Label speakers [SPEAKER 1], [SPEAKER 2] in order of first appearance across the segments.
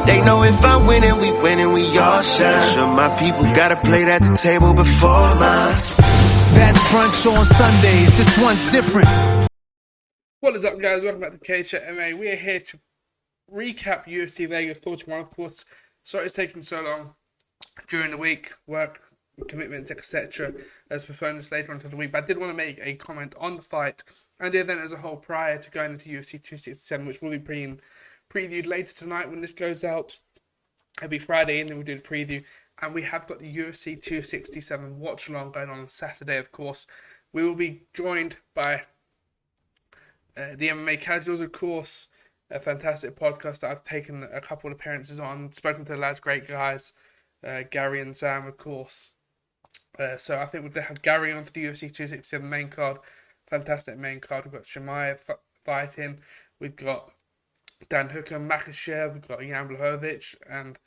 [SPEAKER 1] They know if I'm winning, we all shine. Sure, my people got a plate at the table before mine.
[SPEAKER 2] That's brunch on Sundays. This one's different.
[SPEAKER 3] What is up, guys? Welcome back to CageChat MMA. We are here to recap UFC Vegas 41. Of course, sorry it's taking so long during the week, work, commitments, etc. As we're filming this later on into the week. But I did want to make a comment on the fight and the event as a whole prior to going into UFC 267, which will be previewed later tonight when this goes out. It'll be Friday and then we'll do the preview. And we have got the UFC 267 watch along going on Saturday, of course. We will be joined by the MMA Casuals, of course, a fantastic podcast that I've taken a couple of appearances on, spoken to the lads, great guys, Gary and Sam, of course. So I think we'll have Gary on for the UFC 267 main card, fantastic main card. We've got Shemaev fighting, we've got Dan Hooker, Makhachev, we've got Jan Blachowicz, and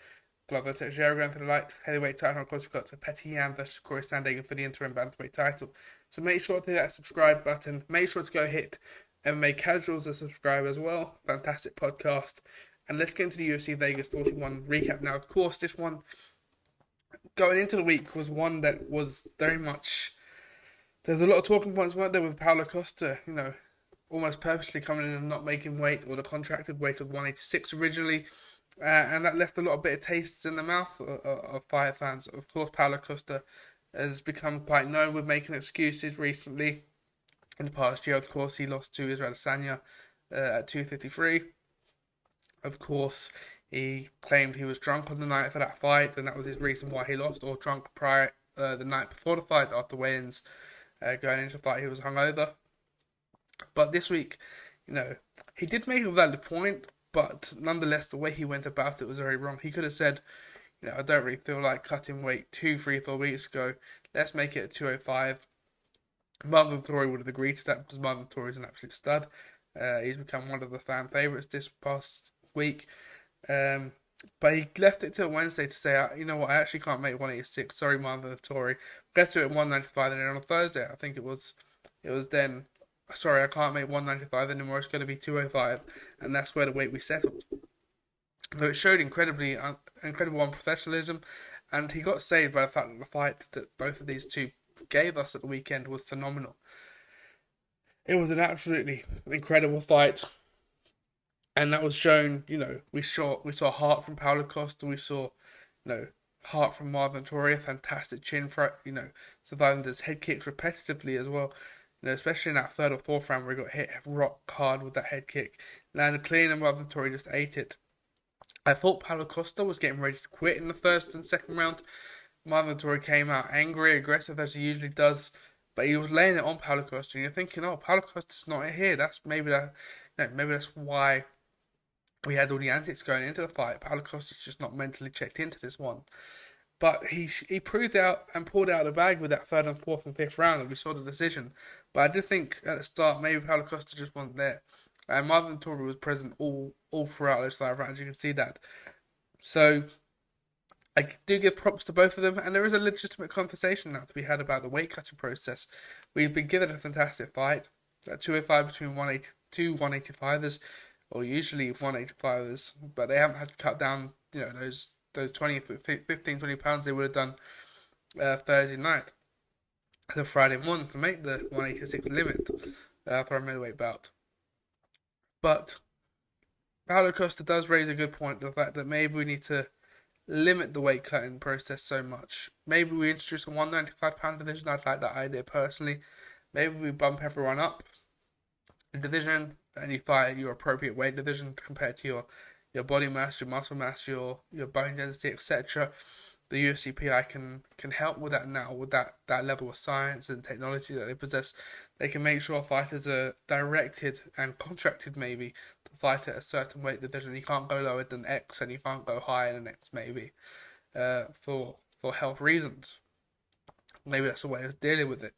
[SPEAKER 3] Glover Teixeira going for the light heavyweight title. Of course, we've got Petr Yan versus Corey Sandhagen for the interim bantamweight title. So make sure to hit that subscribe button. Make sure to go hit MMA Casuals as subscribe as well. Fantastic podcast. And let's get into the UFC Vegas 41 recap now. Of course, this one going into the week was one that was very much... There's a lot of talking points, weren't there, with Paulo Costa, almost purposely coming in and not making weight, or the contracted weight of 186 originally. And that left a lot of bitter tastes in the mouth of fight fans. Of course, Paulo Costa has become quite known with making excuses recently. In the past year, of course, he lost to Israel Adesanya at 253. Of course, he claimed he was drunk on the night for that fight, and that was his reason why he lost, or drunk prior the night before the fight, after weigh-ins. Going into the fight, he was hungover. But this week, he did make a valid point, but nonetheless, the way he went about it was very wrong. He could have said, I don't really feel like cutting weight 2, 3, 4 weeks ago. Let's make it at 205. Marvin Vettori would have agreed to that because Marvin Vettori is an absolute stud. He's become one of the fan favourites this past week. But he left it till Wednesday to say, I actually can't make 186. Sorry, Marvin Vettori. Get to it at 195, and then on Thursday, I think it was then... Sorry, I can't make 195 anymore. It's going to be 205, and that's where the weight we settled. So it showed incredible unprofessionalism, and he got saved by the fact that the fight that both of these two gave us at the weekend was phenomenal. It was an absolutely incredible fight, and that was shown. We saw heart from Paulo Costa. We saw, heart from Marvin Vettori, a fantastic chin for surviving those head kicks repetitively as well. Especially in that third or fourth round where he got hit rock hard with that head kick. Landed clean and Marvin Vettori just ate it. I thought Paulo Costa was getting ready to quit in the first and second round. Marvin Vettori came out angry, aggressive as he usually does, but he was laying it on Paulo Costa, and you're thinking, Paulo Costa's not here. Maybe that's why we had all the antics going into the fight. Paulo Costa's just not mentally checked into this one. But he proved out and pulled out of the bag with that third and fourth and fifth round, and we saw the decision. But I did think at the start maybe Paulo Costa just wasn't there. And Marvin Vettori was present all throughout those 5 rounds. You can see that. So I do give props to both of them, and there is a legitimate conversation now to be had about the weight cutting process. We've been given a fantastic fight at 205 between 182 185ers, or usually 185ers, but they haven't had to cut down those 15, 20 pounds they would have done Thursday night, the Friday morning, to make the 186 limit for a middleweight bout. But Paulo Costa does raise a good point, the fact that maybe we need to limit the weight cutting process so much. Maybe we introduce a 195 pound division. I'd like that idea personally. Maybe we bump everyone up in division and you fight your appropriate weight division compared to your body mass, your muscle mass, your bone density, etc. The UFC PI can help with that now, with that level of science and technology that they possess. They can make sure fighters are directed and contracted maybe to fight at a certain weight division. You can't go lower than X and you can't go higher than X maybe for health reasons. Maybe that's a way of dealing with it.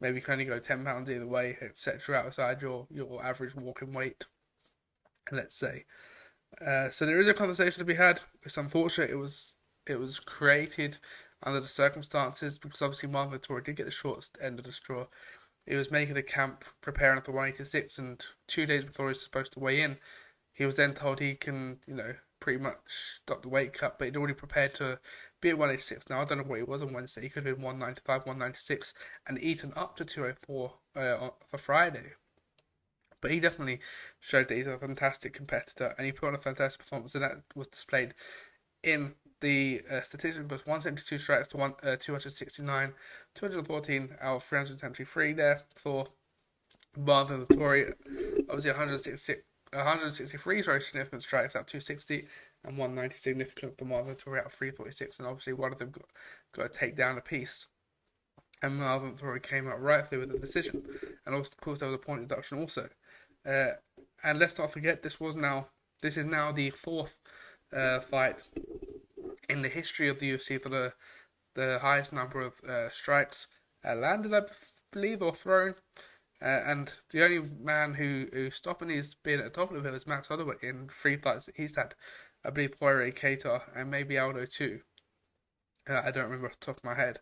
[SPEAKER 3] Maybe you can only go 10 pounds either way, etc. outside your average walking weight, let's say. So there is a conversation to be had. It's unfortunate it was created under the circumstances because obviously Marvin Vettori did get the short end of the straw. He was making a camp preparing for 186, and 2 days before he was supposed to weigh in, he was then told he can, pretty much got the weight cut, but he'd already prepared to be at 186. Now, I don't know what he was on Wednesday. He could have been 195, 196, and eaten up to 204 for Friday. But he definitely showed that he's a fantastic competitor, and he put on a fantastic performance, and that was displayed in the statistics. Was 172 strikes to 269, 214 out of 373 there for Marvin Vettori. Obviously 163 significant strikes out of 260, and 190 significant for Marvin Vettori out of 346, and obviously one of them got a takedown apiece. And Marvin Vettori came out right there with the decision, and also, of course, there was a point deduction also. And let's not forget, this is now the fourth fight in the history of the UFC for the highest number of strikes landed, I believe, or thrown. And the only man who stopped and he's been at the top of it was Max Holloway in 3 fights that he's had. I believe Poirier, Keita, and maybe Aldo too. I don't remember off the top of my head.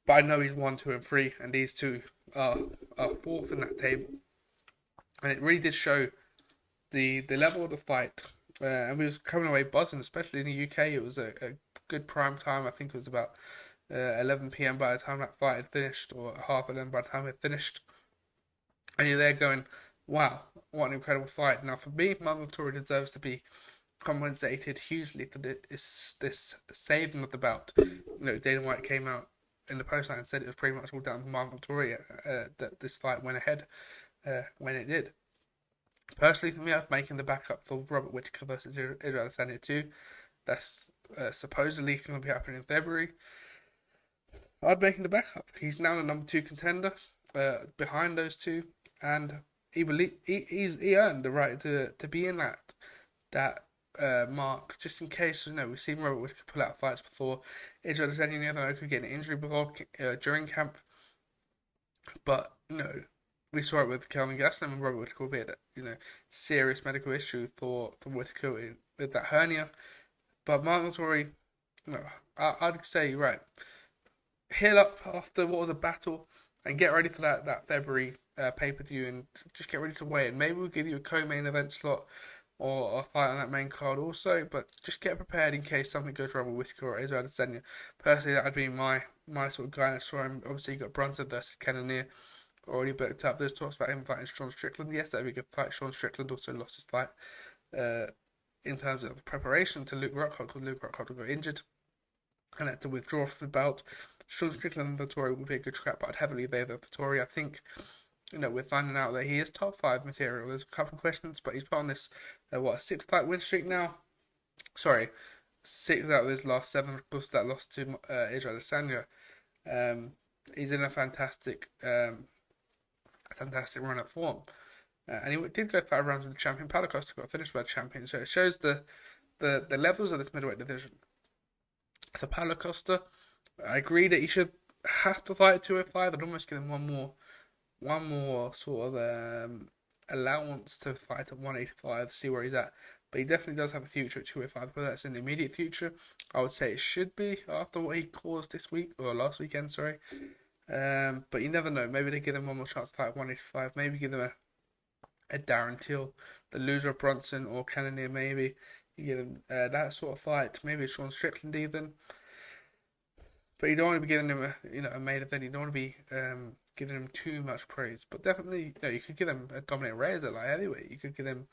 [SPEAKER 3] But I know he's 1, 2, and 3, and these two are fourth in that table. And it really did show the level of the fight. And we was coming away buzzing, especially in the UK. It was a good prime time. I think it was about 11 p.m. by the time that fight had finished, or half 11 by the time it finished. And you're there going, wow, what an incredible fight. Now, for me, Marvin Vettori deserves to be compensated hugely for this saving of the bout. Dana White came out in the post and said it was pretty much all down to Marvin Vettori that this fight went ahead when it did. Personally, for me, I'm making the backup for Robert Whittaker versus Israel Adesanya 2. That's supposedly going to be happening in February. I'd make him the backup. He's now the number 2 contender behind those two, and he earned the right to be in that mark, just in case. We've seen Robert Whittaker pull out fights before. Israel Adesanya never could get an injury before during camp, but we saw it with Kelvin Gastelum and Robert Whittaker, albeit that serious medical issue for Whittaker with that hernia. But Marvin Vettori, I'd say right, heal up after what was a battle and get ready for that February pay-per-view, and just get ready to weigh in. Maybe we'll give you a co-main event slot or a fight on that main card also, but just get prepared in case something goes wrong with Whittaker or Israel Adesanya. Personally, that would be my sort of guy. I saw him. Obviously, you got Brunson versus Cannonier already booked up. There's talks about him fighting Sean Strickland. Yes, that'd be a good fight. Sean Strickland also lost his fight in terms of preparation to Luke Rockhold, because Luke Rockhold got injured and had to withdraw from the bout. Sean Strickland and Vettori would be a good scrap, but I'd heavily favour Vettori. I think, we're finding out that he is top 5 material. There's a couple of questions, but he's put on this, 6 fight win streak now? Sorry, 6 out of his last 7, plus that loss to Israel Adesanya. He's in a fantastic run of form. And he did go 5 rounds with the champion. Paulo Costa got finished by the champion, so it shows the levels of this middleweight division. For Paulo Costa, I agree that he should have to fight at 205. I'd almost give him one more sort of allowance to fight at 185, see where he's at. But he definitely does have a future at 205. Whether that's in the immediate future, I would say it should be after what he caused this week, or last weekend, sorry. But you never know. Maybe they give him one more chance to fight at 185. Maybe give him a Darren Till, the loser of Brunson or Cannonier. Maybe you give him that sort of fight. Maybe Sean Strickland even. But you don't want to be giving him a main event. You don't want to be giving him too much praise. But definitely, you could give him a Dominic Reyes at light heavyweight. You could give him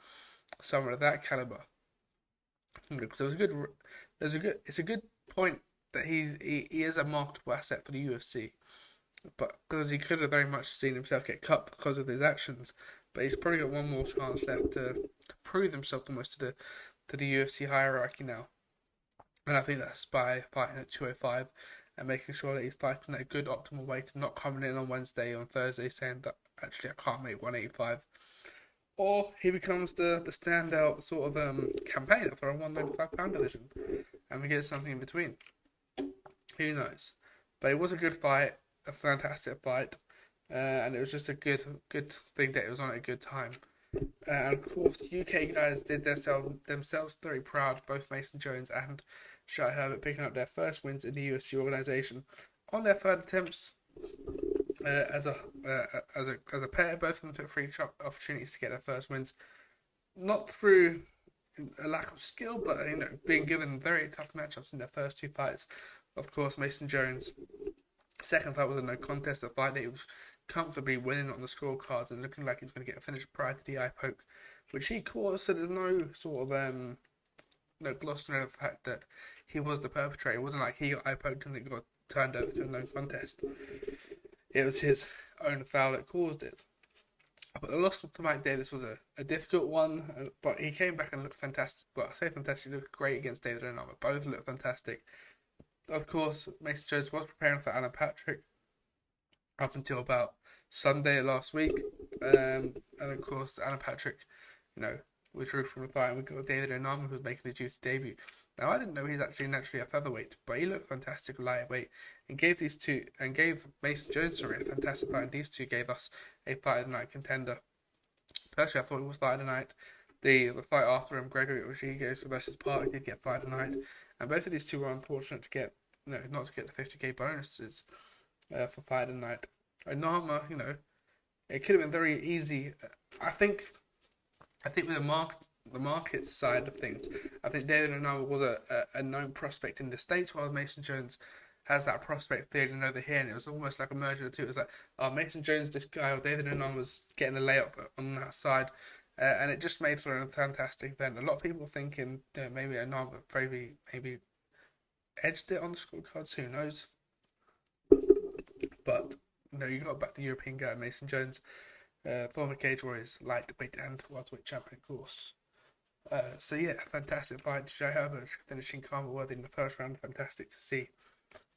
[SPEAKER 3] someone of that caliber. Because it's a good point that he is a marketable asset for the UFC. But because he could have very much seen himself get cut because of his actions, but he's probably got one more chance left to prove himself almost to the UFC hierarchy now. And I think that's by fighting at 205 and making sure that he's fighting at a good optimal weight, and not coming in on Wednesday or on Thursday saying that actually I can't make 185. Or he becomes the standout sort of campaigner for a 195-pound division, and we get something in between. Who knows? But it was a good fight, a fantastic fight, and it was just a good thing that it was on at a good time. And of course, the UK guys did themselves very proud, both Mason Jones and Shai Herbert picking up their first wins in the UFC organisation on their third attempts as a pair. Both of them took 3 opportunities to get their first wins, not through a lack of skill, but being given very tough matchups in their first two fights. Of course, Mason Jones' second fight was a no contest, a fight that he was comfortably winning on the scorecards and looking like he was going to get a finish prior to the eye poke, which he caused. So there's no sort of no gloss on the fact that he was the perpetrator. It wasn't like he got eye poked and it got turned over to a no contest. It was his own foul that caused it. But the loss to Mike Davis was a difficult one, but he came back and looked fantastic. Well, I say fantastic, he looked great against David Onama. Both looked fantastic. Of course, Mason Jones was preparing for Alan Patrick up until about Sunday last week. And of course, Alan Patrick, withdrew from the fight, and we got David Onama, who was making a juicy debut. Now, I didn't know he's actually naturally a featherweight, but he looked fantastic lightweight, and gave Mason Jones a fantastic fight, and these two gave us a fight of the night contender. Personally, I thought it was fight of the night. The fight after him, Gregory Rodriguez versus Park, did get fight of the night, and both of these two were unfortunate to get, not to get the 50k bonuses for fight of the night. Onama, it could have been very easy. I think with the market side of things, I think David Onama was a known prospect in the States, while Mason Jones has that prospect feeling over here, and it was almost like a merger of the two. It was like, Mason Jones, this guy, or David Onama was getting a layup on that side, and it just made for a fantastic event. A lot of people thinking maybe Onama maybe edged it on the scorecards, who knows? But you got back the European guy, Mason Jones, former Cage Warriors lightweight and welterweight champion, of course. So yeah, fantastic fight. Jai Herbert finishing Karma Worthy in the first round. Fantastic to see.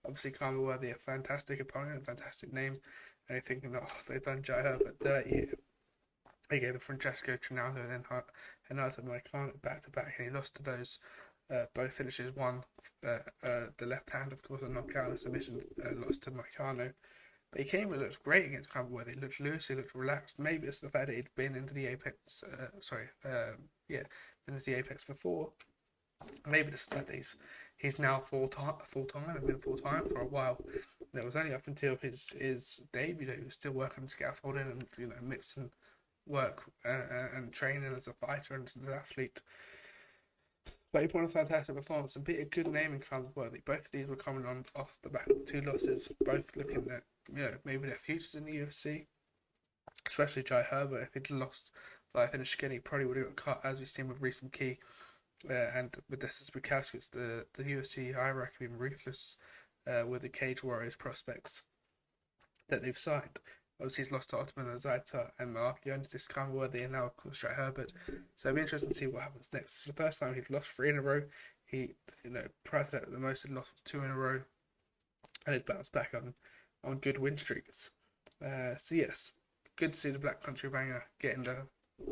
[SPEAKER 3] Obviously, Karma Worthy, a fantastic opponent, fantastic name. And you're thinking, they've done Jai Herbert dirty here. He gave it Francesco Trinaldo and then Renato Moicano back to back, and he lost to those both finishes. One, the left hand, of course, a knockout and submission, lost to Moicano. But he came and looked great against Campbell. He looked loose, he looked relaxed. Maybe it's the fact that he'd been into the Apex, into the Apex before. Maybe it's the fact that he's now full time and been full time for a while. It was only up until his debut that he was still working scaffolding and mixing work and training as a fighter and as an athlete. But he put on a fantastic performance and beat a good name in Campbell Worthy. Both of these were coming on off the back of the two losses, both looking at maybe their futures in the UFC. Especially Jai Herbert, if he'd lost that finish again, he probably would have got cut, as we've seen with recent Key and with Destis Bukowskis. The UFC hierarchy being ruthless with the Cage Warriors prospects that they've signed. Obviously, he's lost to Ottoman Zaita and Markion, this Campbell Worthy, and now, of course, Jai Herbert. So it'll be interesting to see what happens next. It's the first time he's lost 3 in a row. He, prior to that, the most he'd lost was 2 in a row, and he'd bounced back on good win streaks. So yes, good to see the Black Country Banger getting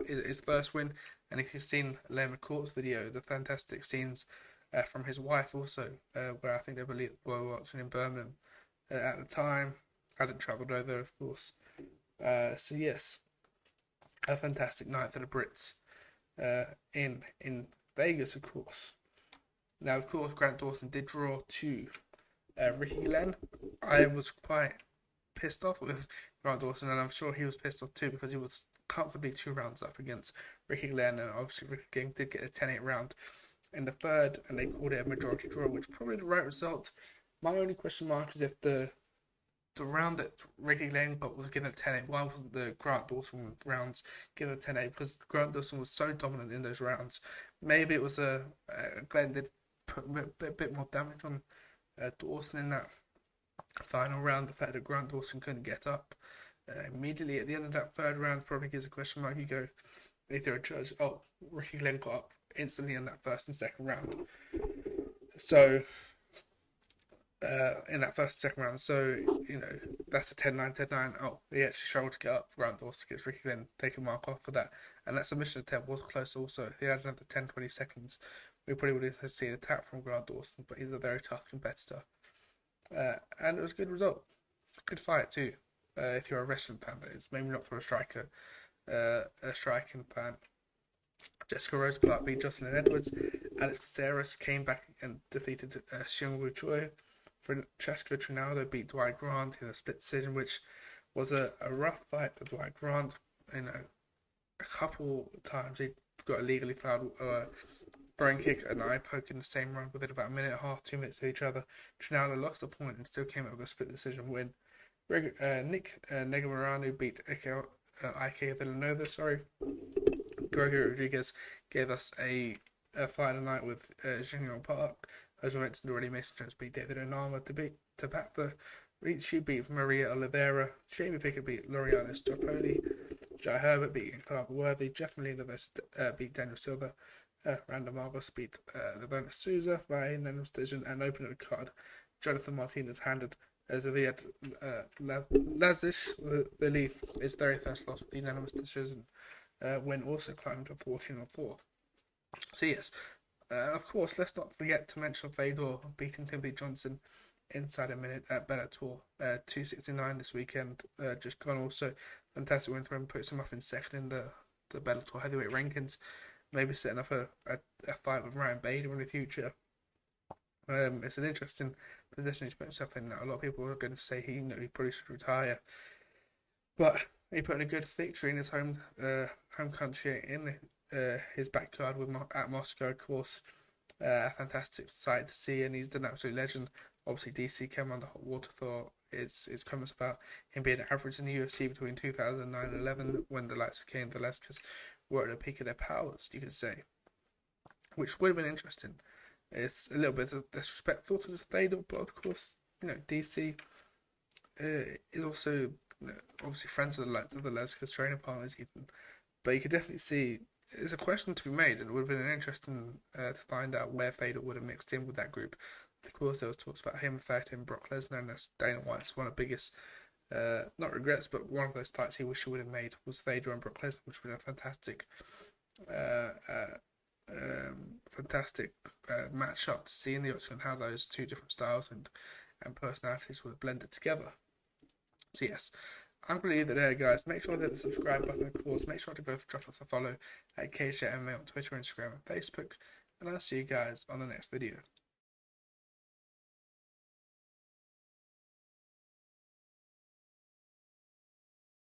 [SPEAKER 3] his first win. And if you've seen Liam McCourt's video, the fantastic scenes from his wife also, where I think they were watching in Birmingham at the time. Hadn't travelled over, of course. So yes, a fantastic night for the Brits in Vegas, of course. Now, of course, Grant Dawson did draw to Ricky Glenn. I was quite pissed off with Grant Dawson, and I'm sure he was pissed off too, because he was comfortably 2 rounds up against Ricky Glenn, and obviously Ricky Glenn did get a 10-8 round in the third, and they called it a majority draw, which is probably the right result. My only question mark is if the round that Ricky Glenn got was given a 10-8, why wasn't the Grant Dawson rounds given a 10-8? Because Grant Dawson was so dominant in those rounds. Maybe it was Glenn did put a bit more damage on Dawson in that final round. The fact that Grant Dawson couldn't get up immediately at the end of that third round probably gives a question mark. You go, if you're a judge, Ricky Glenn got up instantly in that first and second round. So in that first and second round, so that's a 10-9, 10-9. He actually struggled to get up. Grant Dawson gets Ricky Glenn, take a mark off for that, and that submission attempt was close also. If he had another 10-20 seconds, we probably would have seen an attack from Grant Dawson, but he's a very tough competitor. And it was a good result. Good fight too, if you're a wrestling fan, that is. Maybe not for a striking fan. Jessica Rose Clark beat Jocelyn Edwards. Alex Caceres came back and defeated Xiongwu Choi. Francesco Trinaldo beat Dwight Grant in a split decision, which was a rough fight for Dwight Grant. A couple times he got a legally fouled brain kick and eye poke in the same round within about a minute and a half, 2 minutes of each other. Trinaldo lost the point and still came out with a split decision win. Nick Negumereanu beat Ike Villanova. Gregory Rodriguez gave us a fight tonight with Junior Park. As I mentioned already, Mason Jones beat David Onama to back the Ricci beat Maria Oliveira. Jamie Pickett beat Loriana Stropoli. Jai Herbert beat Clark Worthy. Jeff Molina beat Daniel Silva. Randall Marcos beat Lavona Souza via unanimous decision, and opening the card, Jonathan Martinez handed Zaviad Lazish the his very first loss with the unanimous decision win, also climbed to 14-4. So yes, of course, let's not forget to mention Fedor beating Timothy Johnson inside a minute at Bellator 269 this weekend. Just gone also. Fantastic win for him, puts him up in second in the Bellator heavyweight rankings. Maybe setting up a fight with Ryan Bader in the future. It's an interesting position he's put himself in. A lot of people are going to say he probably should retire, but he put in a good victory in his home country in his backyard at Moscow. Of course, a fantastic sight to see, and he's an absolute legend. Obviously, DC came on the hot water for his comments about him being average in the UFC between 2009 and 11, when the likes of Cain Velasquez were at the peak of their powers, you could say, which would have been interesting. It's a little bit disrespectful to the Fedor, but of course, DC is also obviously friends with the likes of the Velasquez training partners, even. But you could definitely see it's a question to be made, and it would have been interesting to find out where Fedor would have mixed in with that group. Of course, there was talks about him fighting Brock Lesnar, and that's Dana White's one of the biggest, not regrets, but one of those fights he wished he would have made was Fedor and Brock Lesnar, which would have been a fantastic match-up to see in the octagon, how those two different styles and personalities would have blended together. So yes, I'm going to leave it there, guys. Make sure to hit the subscribe button, of course. Make sure to go drop us a follow at CageChat MMA on Twitter, Instagram, and Facebook. And I'll see you guys on the next video.